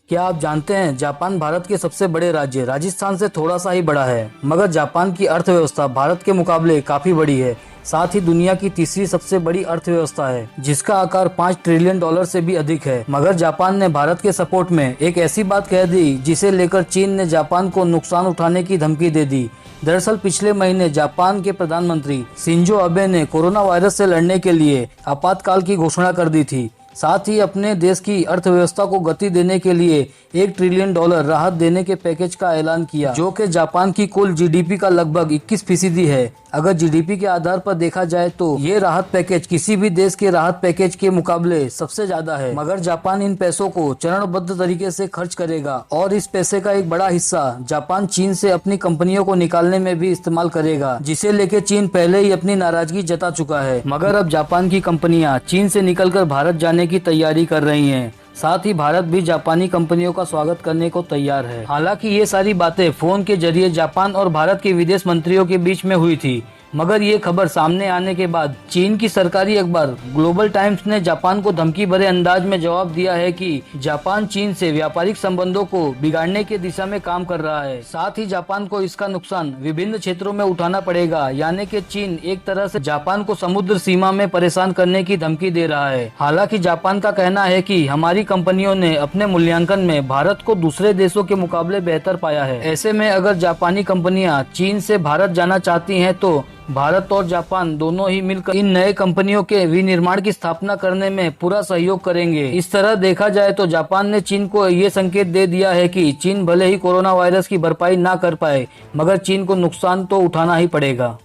क्या आप जानते हैं जापान भारत के सबसे बड़े राज्य राजस्थान से थोड़ा सा ही बड़ा है, मगर जापान की अर्थव्यवस्था भारत के मुकाबले काफी बड़ी है। साथ ही दुनिया की तीसरी सबसे बड़ी अर्थव्यवस्था है, जिसका आकार 5 ट्रिलियन डॉलर से भी अधिक है। मगर जापान ने भारत के सपोर्ट में एक ऐसी बात कह दी जिसे लेकर चीन ने जापान को नुकसान उठाने की धमकी दे दी। दरअसल पिछले महीने जापान के प्रधानमंत्री शिंजो अबे ने कोरोना वायरस से लड़ने के लिए आपातकाल की घोषणा कर दी थी। साथ ही अपने देश की अर्थव्यवस्था को गति देने के लिए 1 ट्रिलियन डॉलर राहत देने के पैकेज का ऐलान किया, जो कि जापान की कुल जीडीपी का लगभग 21% है। अगर जीडीपी के आधार पर देखा जाए तो ये राहत पैकेज किसी भी देश के राहत पैकेज के मुकाबले सबसे ज्यादा है। मगर जापान इन पैसों को चरणबद्ध तरीके से खर्च करेगा और इस पैसे का एक बड़ा हिस्सा जापान चीन से अपनी कंपनियों को निकालने में भी इस्तेमाल करेगा, जिसे लेके चीन पहले ही अपनी नाराजगी जता चुका है। मगर अब जापान की कंपनियां चीन से निकलकर भारत जाने की तैयारी कर रही हैं। साथ ही भारत भी जापानी कंपनियों का स्वागत करने को तैयार है। हालांकि ये सारी बातें फोन के जरिए जापान और भारत के विदेश मंत्रियों के बीच में हुई थी, मगर ये खबर सामने आने के बाद चीन की सरकारी अखबार ग्लोबल टाइम्स ने जापान को धमकी भरे अंदाज में जवाब दिया है कि जापान चीन से व्यापारिक संबंधों को बिगाड़ने की दिशा में काम कर रहा है। साथ ही जापान को इसका नुकसान विभिन्न क्षेत्रों में उठाना पड़ेगा, यानी कि चीन एक तरह से जापान को समुद्र सीमा में परेशान करने की धमकी दे रहा है। हालांकि जापान का कहना है कि हमारी कंपनियों ने अपने मूल्यांकन में भारत को दूसरे देशों के मुकाबले बेहतर पाया है। ऐसे में अगर जापानी कंपनियां चीन से भारत जाना चाहती हैं तो भारत और जापान दोनों ही मिलकर इन नए कंपनियों के विनिर्माण की स्थापना करने में पूरा सहयोग करेंगे। इस तरह देखा जाए तो जापान ने चीन को ये संकेत दे दिया है कि चीन भले ही कोरोना वायरस की भरपाई ना कर पाए, मगर चीन को नुकसान तो उठाना ही पड़ेगा।